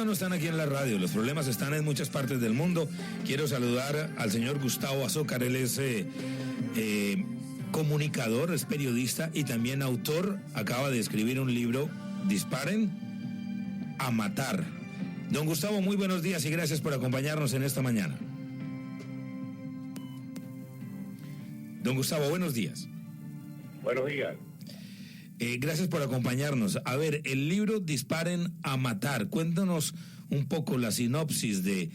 problemas no están aquí en la radio, los problemas están en muchas partes del mundo. Quiero saludar al señor Gustavo Azócar, él es comunicador, es periodista y también autor, acaba de escribir un libro, Disparen a Matar. Don Gustavo, muy buenos días y gracias por acompañarnos en esta mañana. Don Gustavo, buenos días. Buenos días. Gracias por acompañarnos. A ver, el libro Disparen a Matar, cuéntanos un poco la sinopsis de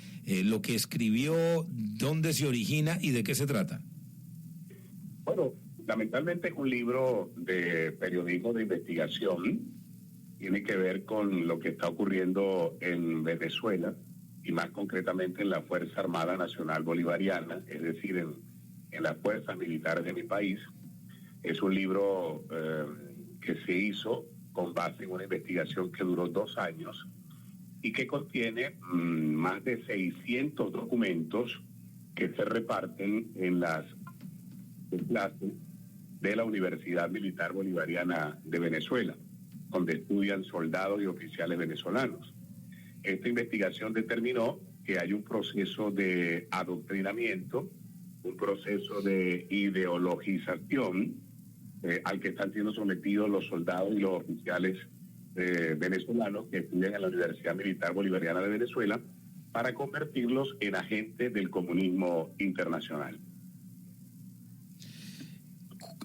lo que escribió, dónde se origina y de qué se trata. Bueno, fundamentalmente es un libro de periodismo de investigación, tiene que ver con lo que está ocurriendo en Venezuela y más concretamente en la Fuerza Armada Nacional Bolivariana, es decir, en las fuerzas militares de mi país. Es un libro que se hizo con base en una investigación que duró 2 años y que contiene más de 600 documentos que se reparten en las clases de la Universidad Militar Bolivariana de Venezuela, donde estudian soldados y oficiales venezolanos. Esta investigación determinó que hay un proceso de adoctrinamiento, un proceso de ideologización al que están siendo sometidos los soldados y los oficiales venezolanos que estudian en la Universidad Militar Bolivariana de Venezuela para convertirlos en agentes del comunismo internacional.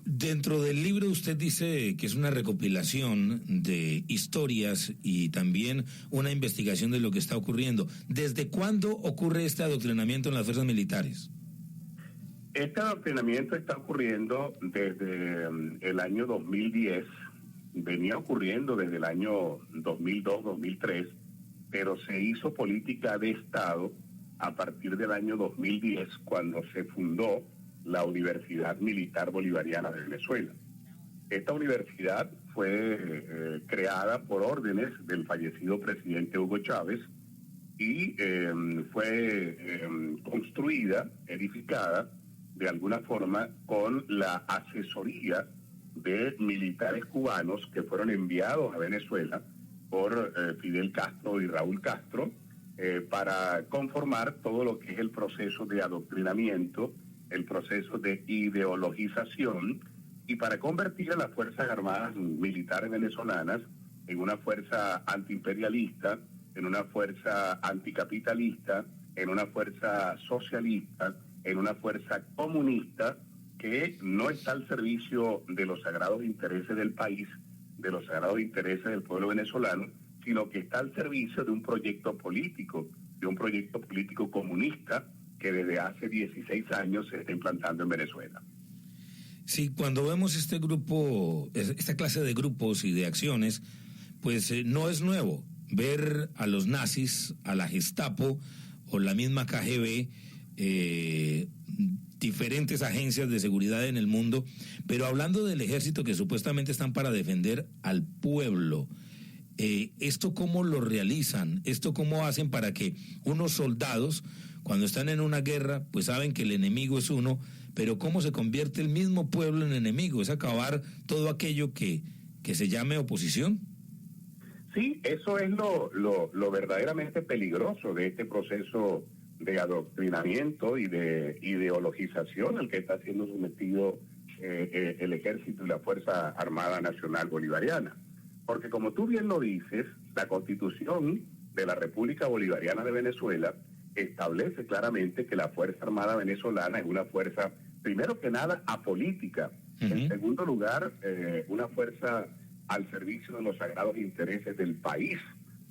Dentro del libro usted dice que es una recopilación de historias y también una investigación de lo que está ocurriendo. ¿Desde cuándo ocurre este adoctrinamiento en las fuerzas militares? Este adoctrinamiento está ocurriendo desde el año 2010, venía ocurriendo desde el año 2002-2003, pero se hizo política de Estado a partir del año 2010, cuando se fundó la Universidad Militar Bolivariana de Venezuela. Esta universidad fue creada por órdenes del fallecido presidente Hugo Chávez y fue construida, edificada, de alguna forma con la asesoría de militares cubanos que fueron enviados a Venezuela por Fidel Castro y Raúl Castro para conformar todo lo que es el proceso de adoctrinamiento, el proceso de ideologización y para convertir a las Fuerzas Armadas Militares Venezolanas en una fuerza antiimperialista, en una fuerza anticapitalista, en una fuerza socialista, en una fuerza comunista que no está al servicio de los sagrados intereses del país, de los sagrados intereses del pueblo venezolano, sino que está al servicio de un proyecto político comunista que desde hace 16 años se está implantando en Venezuela. Sí, cuando vemos este grupo, esta clase de grupos y de acciones, pues no es nuevo ver a los nazis, a la Gestapo o la misma KGB, diferentes agencias de seguridad en el mundo, pero hablando del ejército que supuestamente están para defender al pueblo, ¿esto cómo lo realizan? ¿Esto cómo hacen para que unos soldados, cuando están en una guerra, pues saben que el enemigo es uno, pero cómo se convierte el mismo pueblo en enemigo? ¿Es acabar todo aquello que se llame oposición? Sí, eso es lo verdaderamente peligroso de este proceso de adoctrinamiento y de ideologización al que está siendo sometido el Ejército y la Fuerza Armada Nacional Bolivariana. Porque como tú bien lo dices, la Constitución de la República Bolivariana de Venezuela establece claramente que la Fuerza Armada Venezolana es una fuerza, primero que nada, apolítica. En segundo lugar, una fuerza al servicio de los sagrados intereses del país,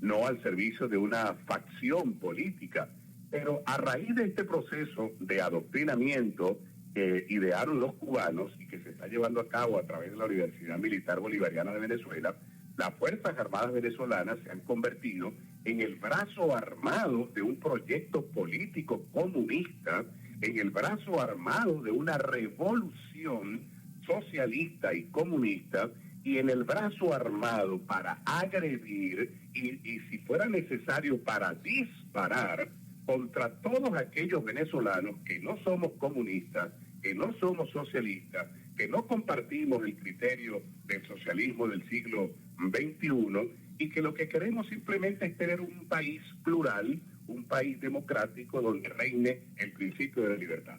no al servicio de una facción política. Pero a raíz de este proceso de adoctrinamiento que idearon los cubanos y que se está llevando a cabo a través de la Universidad Militar Bolivariana de Venezuela, las Fuerzas Armadas venezolanas se han convertido en el brazo armado de un proyecto político comunista, en el brazo armado de una revolución socialista y comunista, y en el brazo armado para agredir y si fuera necesario para disparar contra todos aquellos venezolanos que no somos comunistas, que no somos socialistas, que no compartimos el criterio del socialismo del siglo XXI y que lo que queremos simplemente es tener un país plural, un país democrático donde reine el principio de la libertad.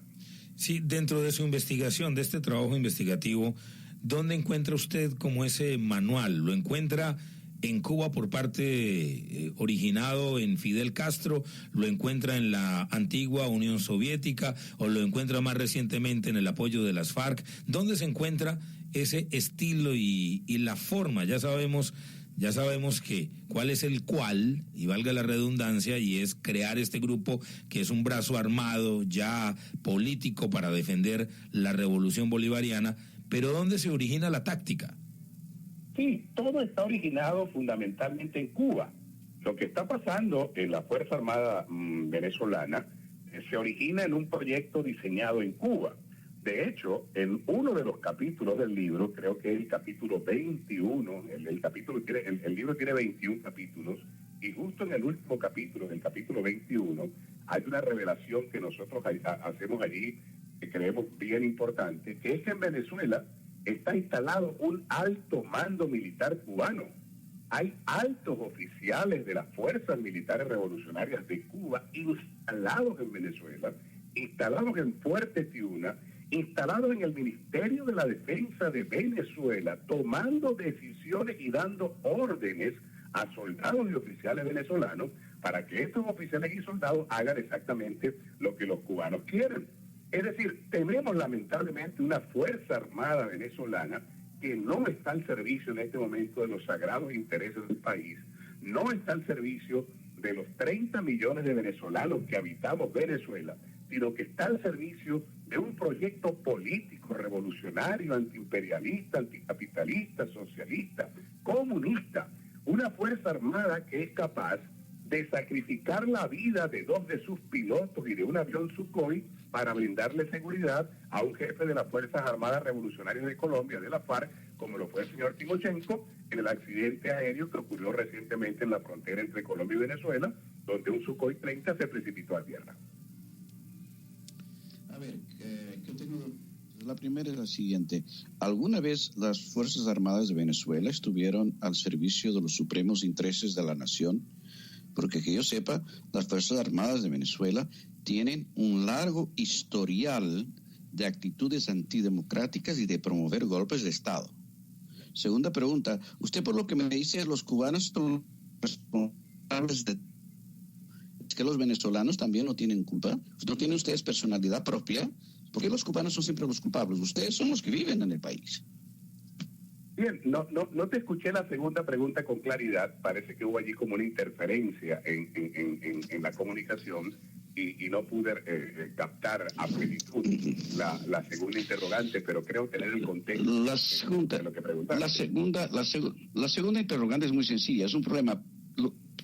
Sí, dentro de su investigación, de este trabajo investigativo, ¿dónde encuentra usted como ese manual? ¿Lo encuentra en Cuba por parte originado en Fidel Castro? ¿Lo encuentra en la antigua Unión Soviética? ¿O lo encuentra más recientemente en el apoyo de las FARC? ¿Dónde se encuentra ese estilo y la forma? Ya sabemos que cuál es el cual, y valga la redundancia, y es crear este grupo que es un brazo armado ya político para defender la revolución bolivariana, pero ¿dónde se origina la táctica? Sí, todo está originado fundamentalmente en Cuba. Lo que está pasando en la Fuerza Armada venezolana se origina en un proyecto diseñado en Cuba. De hecho, en uno de los capítulos del libro, creo que es el capítulo 21, el libro tiene 21 capítulos, y justo en el último capítulo, en el capítulo 21, hay una revelación que nosotros hacemos allí, que creemos bien importante, que es que en Venezuela está instalado un alto mando militar cubano. Hay altos oficiales de las fuerzas militares revolucionarias de Cuba instalados en Venezuela, instalados en Fuerte Tiuna, instalados en el Ministerio de la Defensa de Venezuela, tomando decisiones y dando órdenes a soldados y oficiales venezolanos para que estos oficiales y soldados hagan exactamente lo que los cubanos quieren. Es decir, tenemos lamentablemente una Fuerza Armada venezolana que no está al servicio en este momento de los sagrados intereses del país, no está al servicio de los 30 millones de venezolanos que habitamos Venezuela, sino que está al servicio de un proyecto político, revolucionario, antiimperialista, anticapitalista, socialista, comunista. Una Fuerza Armada que es capaz de sacrificar la vida de 2 de sus pilotos y de un avión Sukhoi para brindarle seguridad a un jefe de las Fuerzas Armadas Revolucionarias de Colombia, de la FARC, como lo fue el señor Timochenko, en el accidente aéreo que ocurrió recientemente en la frontera entre Colombia y Venezuela, donde un Sukhoi 30 se precipitó a tierra. A ver, yo tengo... La primera es la siguiente. ¿Alguna vez las Fuerzas Armadas de Venezuela estuvieron al servicio de los supremos intereses de la nación? Porque que yo sepa, las Fuerzas Armadas de Venezuela tienen un largo historial de actitudes antidemocráticas y de promover golpes de Estado. Segunda pregunta, usted por lo que me dice, los cubanos son responsables de... ¿Es que los venezolanos también no tienen culpa? ¿No tienen ustedes personalidad propia? ¿Por qué los cubanos son siempre los culpables? Ustedes son los que viven en el país. Bien, no te escuché la segunda pregunta con claridad. Parece que hubo allí como una interferencia en la comunicación y no pude captar a plenitud la segunda interrogante, pero creo tener el contexto de lo que preguntaste. La segunda interrogante es muy sencilla, es un problema.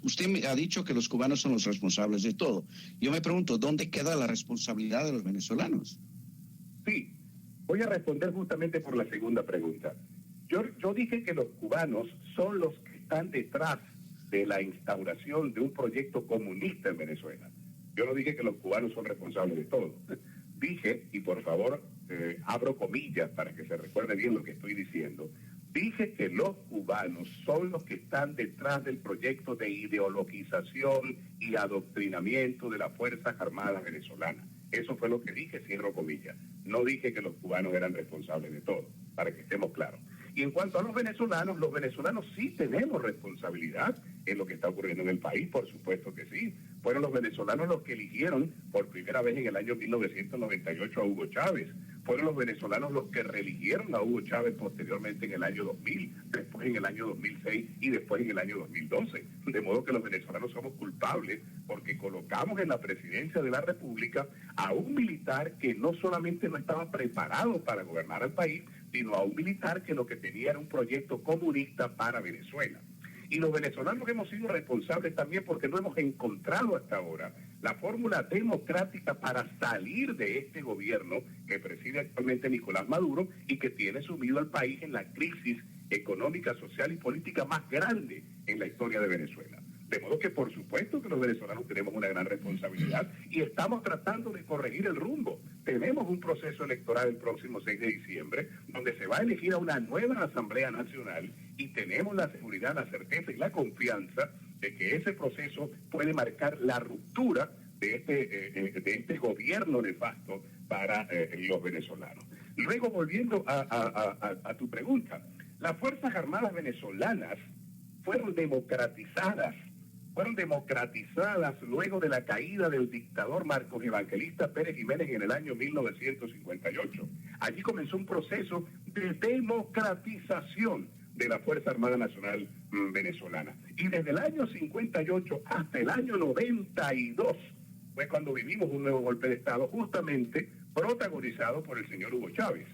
Usted me ha dicho que los cubanos son los responsables de todo. Yo me pregunto, ¿dónde queda la responsabilidad de los venezolanos? Sí, voy a responder justamente por la segunda pregunta. Yo dije que los cubanos son los que están detrás de la instauración de un proyecto comunista en Venezuela. Yo no dije que los cubanos son responsables de todo. Dije, y por favor abro comillas para que se recuerde bien lo que estoy diciendo, dije que los cubanos son los que están detrás del proyecto de ideologización y adoctrinamiento de las Fuerzas Armadas venezolanas. Eso fue lo que dije, cierro comillas. No dije que los cubanos eran responsables de todo, para que estemos claros. Y en cuanto a los venezolanos sí tenemos responsabilidad en lo que está ocurriendo en el país, por supuesto que sí. Fueron los venezolanos los que eligieron por primera vez en el año 1998 a Hugo Chávez. Fueron los venezolanos los que reeligieron a Hugo Chávez posteriormente en el año 2000, después en el año 2006 y después en el año 2012. De modo que los venezolanos somos culpables porque colocamos en la presidencia de la República a un militar que no solamente no estaba preparado para gobernar al país, sino a un militar que lo que tenía era un proyecto comunista para Venezuela. Y los venezolanos hemos sido responsables también porque no hemos encontrado hasta ahora la fórmula democrática para salir de este gobierno que preside actualmente Nicolás Maduro y que tiene sumido al país en la crisis económica, social y política más grande en la historia de Venezuela. De modo que por supuesto que los venezolanos tenemos una gran responsabilidad y estamos tratando de corregir el rumbo. Tenemos un proceso electoral el próximo 6 de diciembre donde se va a elegir a una nueva Asamblea Nacional y tenemos la seguridad, la certeza y la confianza de que ese proceso puede marcar la ruptura de este gobierno nefasto para los venezolanos. Luego, volviendo a tu pregunta, las Fuerzas Armadas venezolanas fueron democratizadas luego de la caída del dictador Marcos Evangelista Pérez Jiménez en el año 1958. Allí comenzó un proceso de democratización de la Fuerza Armada Nacional venezolana. Y desde el año 58 hasta el año 92 fue cuando vivimos un nuevo golpe de Estado, justamente protagonizado por el señor Hugo Chávez.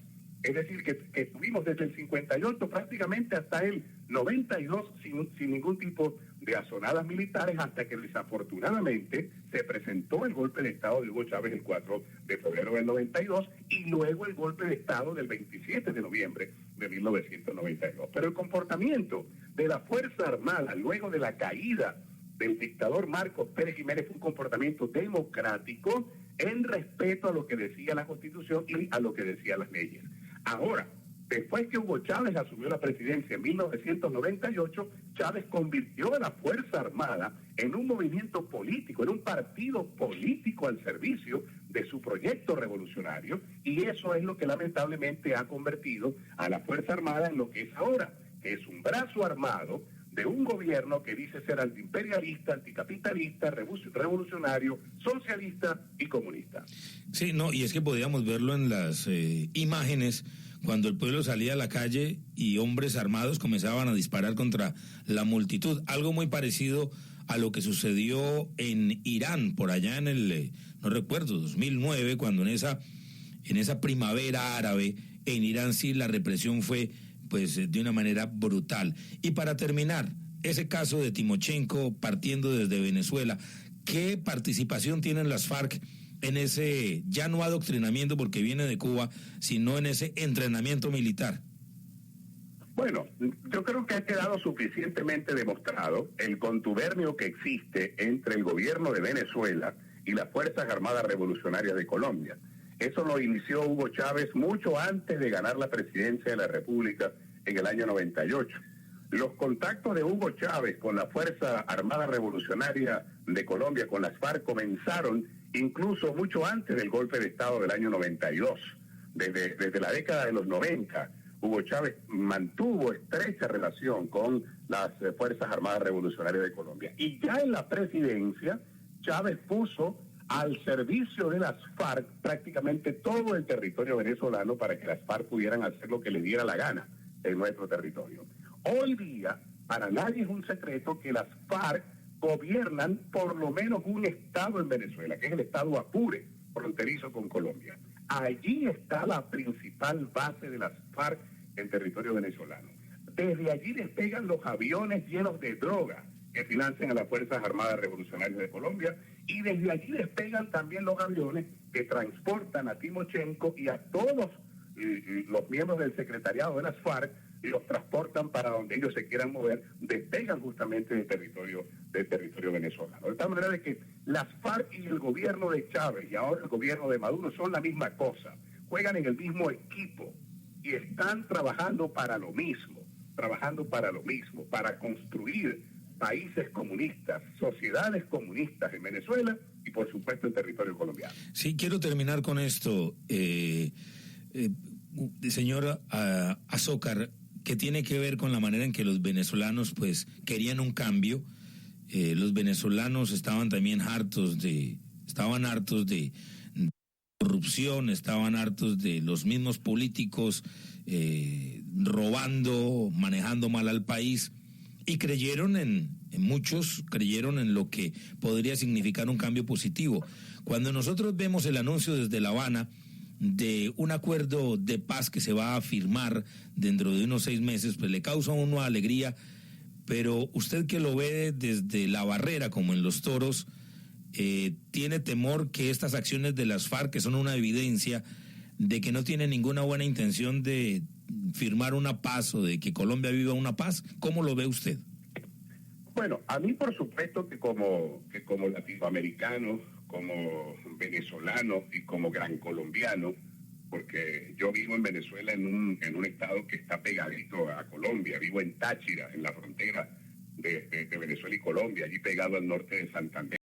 Es decir, que estuvimos desde el 58 prácticamente hasta el 92 sin ningún tipo de azonadas militares, hasta que desafortunadamente se presentó el golpe de Estado de Hugo Chávez el 4 de febrero del 92 y luego el golpe de Estado del 27 de noviembre de 1992. Pero el comportamiento de la Fuerza Armada luego de la caída del dictador Marcos Pérez Jiménez fue un comportamiento democrático en respeto a lo que decía la Constitución y a lo que decían las leyes. Ahora, después que Hugo Chávez asumió la presidencia en 1998, Chávez convirtió a la Fuerza Armada en un movimiento político, en un partido político al servicio de su proyecto revolucionario, y eso es lo que lamentablemente ha convertido a la Fuerza Armada en lo que es ahora, que es un brazo armado de un gobierno que dice ser antiimperialista, anticapitalista, revolucionario, socialista y comunista. Sí, no, y es que podíamos verlo en las imágenes cuando el pueblo salía a la calle y hombres armados comenzaban a disparar contra la multitud. Algo muy parecido a lo que sucedió en Irán, por allá en el, no recuerdo, 2009, cuando en esa primavera árabe, en Irán sí la represión fue pues de una manera brutal. Y para terminar, ese caso de Timochenko partiendo desde Venezuela, ¿qué participación tienen las FARC en ese, ya no adoctrinamiento porque viene de Cuba, sino en ese entrenamiento militar? Bueno, yo creo que ha quedado suficientemente demostrado el contubernio que existe entre el gobierno de Venezuela y las Fuerzas Armadas Revolucionarias de Colombia. Eso lo inició Hugo Chávez mucho antes de ganar la presidencia de la República en el año 98. Los contactos de Hugo Chávez con la Fuerza Armada Revolucionaria de Colombia, con las FARC, comenzaron incluso mucho antes del golpe de Estado del año 92. Desde la década de los 90, Hugo Chávez mantuvo estrecha relación con las Fuerzas Armadas Revolucionarias de Colombia. Y ya en la presidencia, Chávez puso al servicio de las FARC prácticamente todo el territorio venezolano para que las FARC pudieran hacer lo que les diera la gana en nuestro territorio. Hoy día, para nadie es un secreto que las FARC gobiernan por lo menos un estado en Venezuela, que es el estado Apure, fronterizo con Colombia. Allí está la principal base de las FARC en territorio venezolano. Desde allí despegan los aviones llenos de droga que financian a las Fuerzas Armadas Revolucionarias de Colombia, y desde allí despegan también los aviones que transportan a Timochenko y a todos los miembros del secretariado de las FARC, y los transportan para donde ellos se quieran mover, despegan justamente del territorio venezolano. De tal manera de que las FARC y el gobierno de Chávez y ahora el gobierno de Maduro son la misma cosa, juegan en el mismo equipo y están trabajando para lo mismo, para construir países comunistas, sociedades comunistas en Venezuela y por supuesto en territorio colombiano. Sí, quiero terminar con esto, señor Azócar, que tiene que ver con la manera en que los venezolanos pues querían un cambio. Los venezolanos estaban también hartos de corrupción, estaban hartos de los mismos políticos robando, manejando mal al país, y muchos creyeron en lo que podría significar un cambio positivo. Cuando nosotros vemos el anuncio desde La Habana de un acuerdo de paz que se va a firmar dentro de unos 6 meses, pues le causa a uno alegría, pero usted que lo ve desde la barrera, como en Los Toros, tiene temor que estas acciones de las FARC, que son una evidencia de que no tienen ninguna buena intención de firmar una paz o de que Colombia viva una paz. ¿Cómo lo ve usted? Bueno, a mí por supuesto que como latinoamericano, como venezolano y como gran colombiano, porque yo vivo en Venezuela en un estado que está pegadito a Colombia, vivo en Táchira, en la frontera de Venezuela y Colombia, allí pegado al norte de Santander.